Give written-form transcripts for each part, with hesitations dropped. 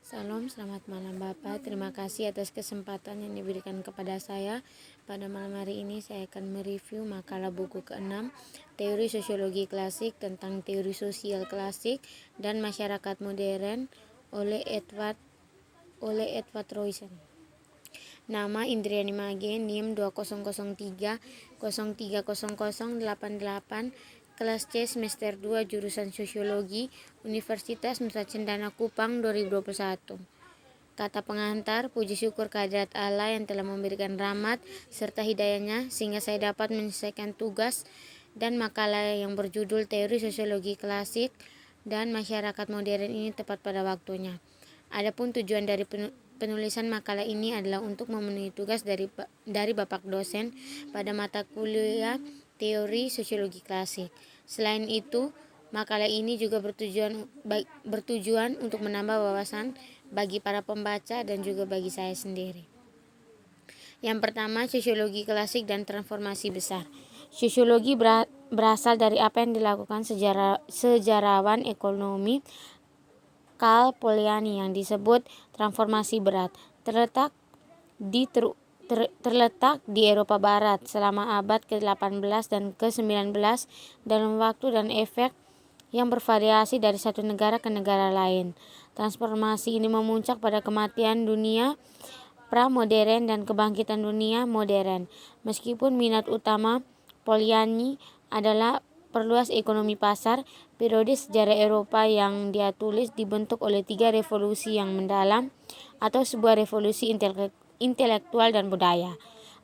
Salam, selamat malam Bapak. Terima kasih atas kesempatan yang diberikan kepada saya. Pada malam hari ini saya akan mereview makalah buku ke-6, Teori Sosiologi Klasik tentang Teori Sosial Klasik dan Masyarakat Modern oleh Edward Royson. Nama Indriani Mage, NIM 2003 030088, kelas C semester 2 jurusan Sosiologi, Universitas Nusa Cendana Kupang 2021. Kata pengantar, puji syukur kehadirat Allah yang telah memberikan rahmat serta hidayahnya sehingga saya dapat menyelesaikan tugas dan makalah yang berjudul Teori Sosiologi Klasik dan Masyarakat Modern ini tepat pada waktunya. Adapun tujuan dari penulisan makalah ini adalah untuk memenuhi tugas dari Bapak dosen pada mata kuliah Teori Sosiologi Klasik. Selain itu, makalah ini juga bertujuan untuk menambah wawasan bagi para pembaca dan juga bagi saya sendiri. Yang pertama, sosiologi klasik dan transformasi besar. Sosiologi berasal dari apa yang dilakukan sejarawan ekonomi Karl Polanyi yang disebut transformasi berat, terletak di Eropa Barat selama abad ke-18 dan ke-19 dalam waktu dan efek yang bervariasi dari satu negara ke negara lain. Transformasi ini memuncak pada kematian dunia pra-modern dan kebangkitan dunia modern. Meskipun minat utama Polanyi adalah perluas ekonomi pasar, periode sejarah Eropa yang dia tulis dibentuk oleh 3 revolusi yang mendalam atau sebuah revolusi intelektual dan budaya,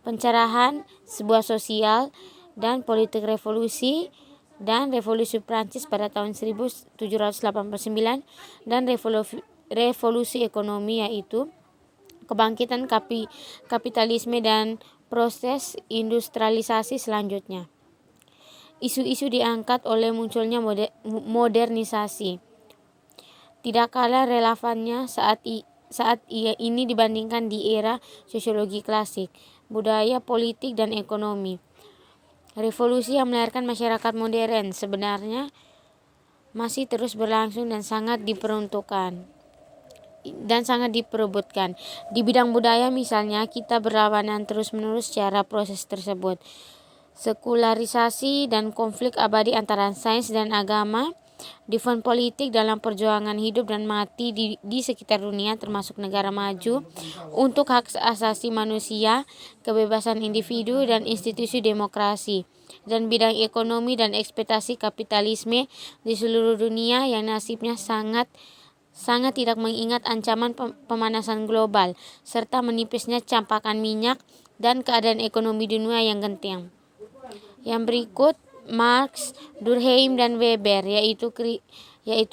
pencerahan, sebuah sosial dan politik revolusi, dan revolusi Prancis pada tahun 1789 dan revolusi ekonomi yaitu kebangkitan kapitalisme dan proses industrialisasi selanjutnya. Isu-isu diangkat oleh munculnya modernisasi tidak kalah relevannya saat ini dibandingkan di era sosiologi klasik, budaya, politik, dan ekonomi. Revolusi yang melahirkan masyarakat modern sebenarnya masih terus berlangsung dan sangat diperebutkan. Di bidang budaya misalnya, kita berlawanan terus-menerus secara proses tersebut. Sekularisasi dan konflik abadi antara sains dan agama, defense politik dalam perjuangan hidup dan mati di sekitar dunia termasuk negara maju untuk hak asasi manusia, kebebasan individu dan institusi demokrasi, dan bidang ekonomi dan ekspektasi kapitalisme di seluruh dunia yang nasibnya sangat tidak mengingat ancaman pemanasan global serta menipisnya campakan minyak dan keadaan ekonomi dunia yang genting. Yang berikut Marx, Durkheim, dan Weber yaitu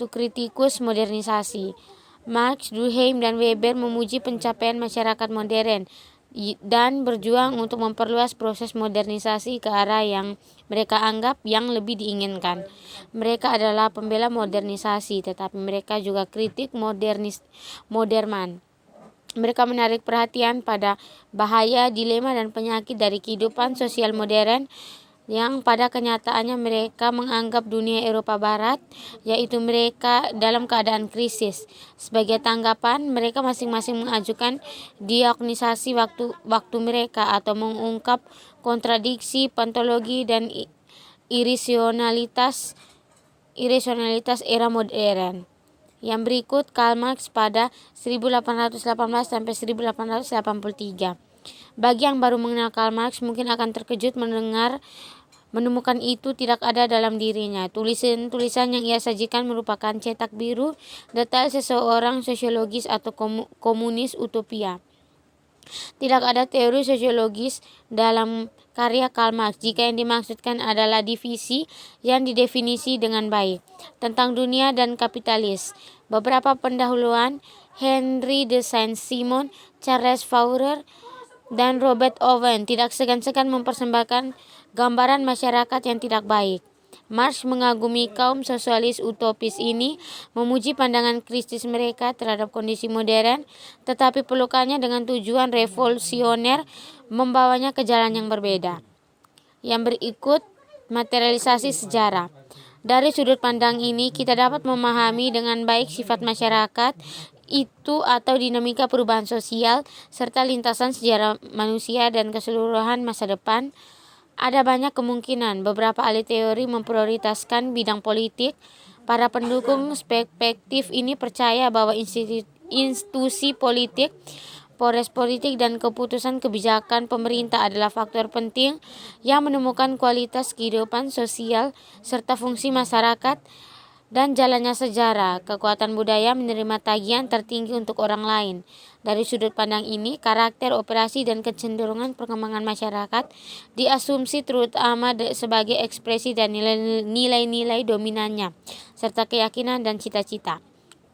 kritikus modernisasi. Marx, Durkheim, dan Weber memuji pencapaian masyarakat modern dan berjuang untuk memperluas proses modernisasi ke arah yang mereka anggap yang lebih diinginkan. Mereka adalah pembela modernisasi, tetapi mereka juga kritik moderman. Mereka menarik perhatian pada bahaya, dilema, dan penyakit dari kehidupan sosial modern yang pada kenyataannya mereka menganggap dunia Eropa Barat, yaitu mereka dalam keadaan krisis. Sebagai tanggapan, mereka masing-masing mengajukan diagnosisi waktu mereka atau mengungkap kontradiksi, patologi, dan irasionalitas era modern. Yang berikut Karl Marx pada 1818 sampai 1883. Bagi yang baru mengenal Karl Marx mungkin akan terkejut menemukan itu tidak ada dalam dirinya. Tulisan yang ia sajikan merupakan cetak biru detail seseorang sosiologis atau komunis utopia. Tidak ada teori sosiologis dalam karya Karl Marx jika yang dimaksudkan adalah divisi yang didefinisi dengan baik tentang dunia dan kapitalis. Beberapa pendahuluan, Henry de Saint-Simon, Charles Fourier, dan Robert Owen tidak segan-segan mempersembahkan gambaran masyarakat yang tidak baik. Marx mengagumi kaum sosialis utopis ini, memuji pandangan kritis mereka terhadap kondisi modern, tetapi pelukannya dengan tujuan revolusioner membawanya ke jalan yang berbeda. Yang berikut materialisasi sejarah. Dari sudut pandang ini, kita dapat memahami dengan baik sifat masyarakat itu atau dinamika perubahan sosial serta lintasan sejarah manusia dan keseluruhan masa depan. Ada banyak kemungkinan. Beberapa ahli teori memprioritaskan bidang politik. Para pendukung perspektif ini percaya bahwa institusi politik, proses politik, dan keputusan kebijakan pemerintah adalah faktor penting yang menemukan kualitas kehidupan sosial serta fungsi masyarakat dan jalannya sejarah. Kekuatan budaya menerima tagihan tertinggi untuk orang lain. Dari sudut pandang ini, karakter, operasi, dan kecenderungan perkembangan masyarakat diasumsi terutama sebagai ekspresi dan nilai-nilai dominannya, serta keyakinan dan cita-cita.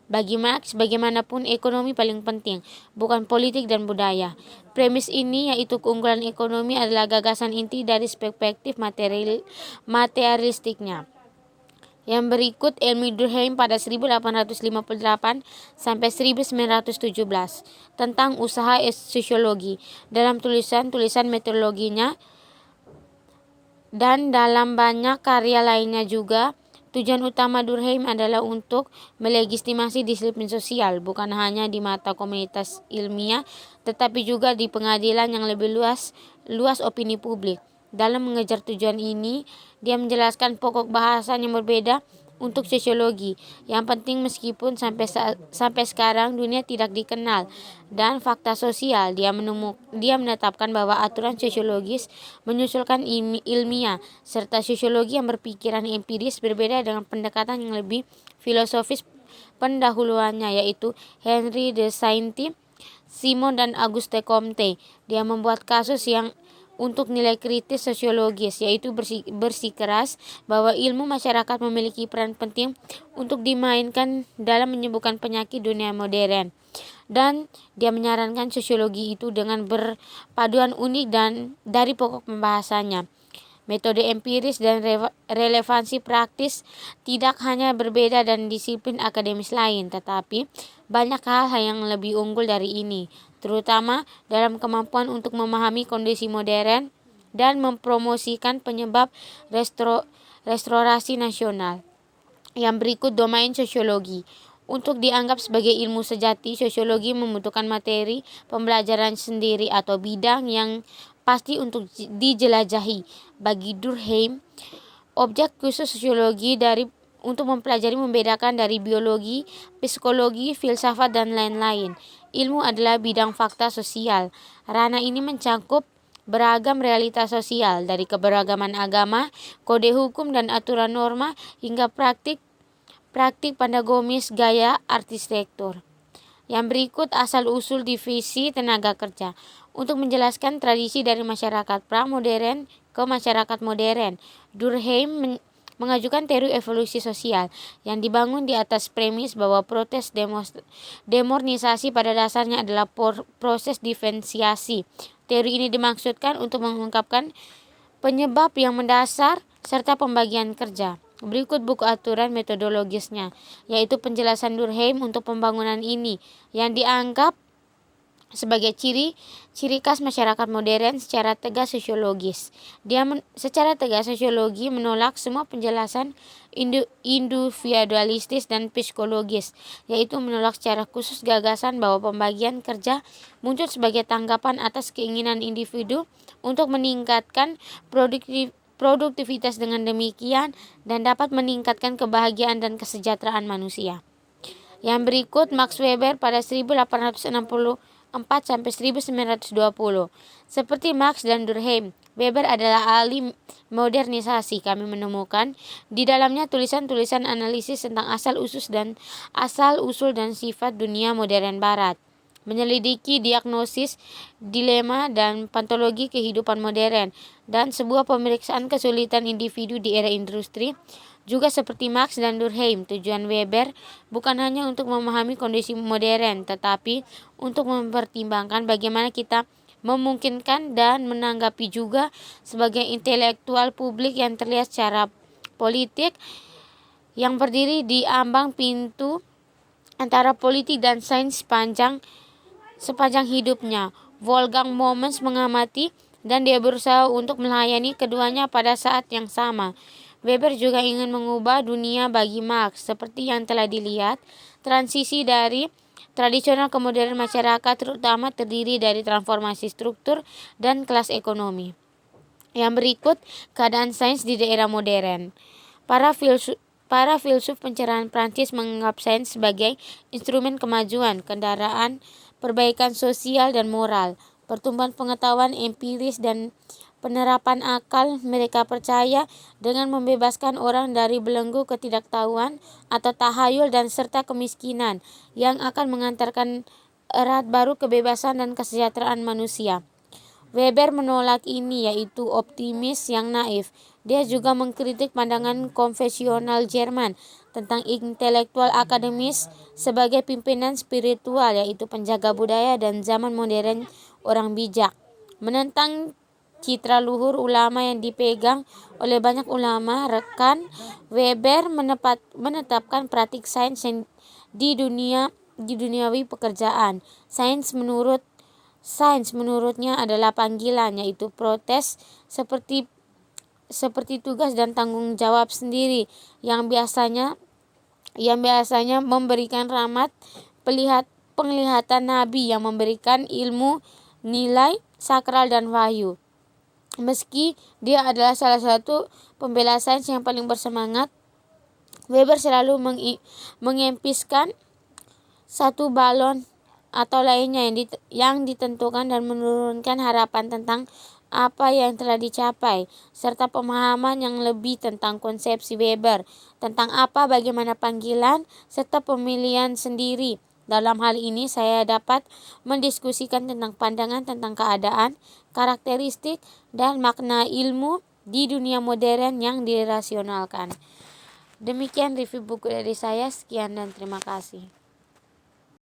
Bagi Marx, bagaimanapun ekonomi paling penting, bukan politik dan budaya. Premis ini, yaitu keunggulan ekonomi, adalah gagasan inti dari perspektif materialistiknya. Yang berikut ilmu Durkheim pada 1858 sampai 1917 tentang usaha sosiologi. Dalam tulisan-tulisan metodologinya dan dalam banyak karya lainnya juga, tujuan utama Durkheim adalah untuk melegitimasi disiplin sosial, bukan hanya di mata komunitas ilmiah, tetapi juga di pengadilan yang lebih luas opini publik. Dalam mengejar tujuan ini, dia menjelaskan pokok bahasan yang berbeda untuk sosiologi. Yang penting meskipun sampai sekarang dunia tidak dikenal dan fakta sosial, dia menetapkan bahwa aturan sosiologis menyusulkan ilmiah serta sosiologi yang berpikiran empiris berbeda dengan pendekatan yang lebih filosofis pendahuluannya, yaitu Henri de Saint-Simon dan Auguste Comte. Dia membuat kasus yang untuk nilai kritis sosiologis, yaitu bersikeras bahwa ilmu masyarakat memiliki peran penting untuk dimainkan dalam menyembuhkan penyakit dunia modern. Dan dia menyarankan sosiologi itu dengan berpaduan unik dan dari pokok pembahasannya. Metode empiris dan relevansi praktis tidak hanya berbeda dan disiplin akademis lain, tetapi banyak hal yang lebih unggul dari ini, terutama dalam kemampuan untuk memahami kondisi modern dan mempromosikan penyebab restorasi nasional. Yang berikut domain sosiologi. Untuk dianggap sebagai ilmu sejati, sosiologi membutuhkan materi pembelajaran sendiri atau bidang yang pasti untuk dijelajahi. Bagi Durkheim, objek khusus sosiologi untuk mempelajari membedakan dari biologi, psikologi, filsafat, dan lain-lain. Ilmu adalah bidang fakta sosial. Ranah ini mencakup beragam realitas sosial, dari keberagaman agama, kode hukum, dan aturan norma, hingga praktik pedagomis gaya arsitektur. Yang berikut asal-usul divisi tenaga kerja. Untuk menjelaskan tradisi dari masyarakat pra-modern ke masyarakat modern, Durkheim mengajukan teori evolusi sosial yang dibangun di atas premis bahwa proses demonisasi pada dasarnya adalah proses diferensiasi. Teori ini dimaksudkan untuk mengungkapkan penyebab yang mendasar serta pembagian kerja. Berikut buku aturan metodologisnya, yaitu penjelasan Durkheim untuk pembangunan ini yang dianggap sebagai ciri khas masyarakat modern secara tegas sosiologis. Secara tegas sosiologi menolak semua penjelasan individualistis dan psikologis, yaitu menolak secara khusus gagasan bahwa pembagian kerja muncul sebagai tanggapan atas keinginan individu untuk meningkatkan produktivitas dengan demikian dan dapat meningkatkan kebahagiaan dan kesejahteraan manusia. Yang berikut Max Weber pada 1864 sampai 1920. Seperti Marx dan Durkheim, Weber adalah ahli modernisasi. Kami menemukan di dalamnya tulisan-tulisan analisis tentang asal-usul dan sifat dunia modern barat, menyelidiki diagnosis, dilema, dan pantologi kehidupan modern, dan sebuah pemeriksaan kesulitan individu di era industri. Juga seperti Marx dan Durkheim, tujuan Weber bukan hanya untuk memahami kondisi modern, tetapi untuk mempertimbangkan bagaimana kita memungkinkan dan menanggapi juga sebagai intelektual publik yang terlihat secara politik yang berdiri di ambang pintu antara politik dan sains sepanjang hidupnya. Wolfgang Momens mengamati dan dia berusaha untuk melayani keduanya pada saat yang sama. Weber juga ingin mengubah dunia bagi Marx. Seperti yang telah dilihat, transisi dari tradisional ke modern masyarakat terutama terdiri dari transformasi struktur dan kelas ekonomi. Yang berikut keadaan sains di daerah modern. Para filsuf pencerahan Prancis menganggap sains sebagai instrumen kemajuan, kendaraan, perbaikan sosial dan moral, pertumbuhan pengetahuan empiris dan penerapan akal. Mereka percaya dengan membebaskan orang dari belenggu ketidaktahuan atau tahayul dan serta kemiskinan yang akan mengantarkan erat baru kebebasan dan kesejahteraan manusia. Weber menolak ini, yaitu optimis yang naif. Dia juga mengkritik pandangan konvensional Jerman tentang intelektual akademis sebagai pimpinan spiritual, yaitu penjaga budaya dan zaman modern orang bijak. Menentang citra luhur ulama yang dipegang oleh banyak ulama rekan, Weber menetapkan praktik sains yang di duniawi pekerjaan. Sains menurutnya adalah panggilan, yaitu proses seperti tugas dan tanggung jawab sendiri yang biasanya memberikan rahmat, penglihatan nabi yang memberikan ilmu, nilai sakral dan wahyu. Meski dia adalah salah satu pembela sains yang paling bersemangat, Weber selalu mengempiskan satu balon atau lainnya yang ditentukan dan menurunkan harapan tentang apa yang telah dicapai, serta pemahaman yang lebih tentang konsepsi Weber, tentang apa bagaimana panggilan, serta pemilihan sendiri. Dalam hal ini saya dapat mendiskusikan tentang pandangan tentang keadaan, karakteristik, dan makna ilmu di dunia modern yang dirasionalkan. Demikian review buku dari saya, sekian dan terima kasih.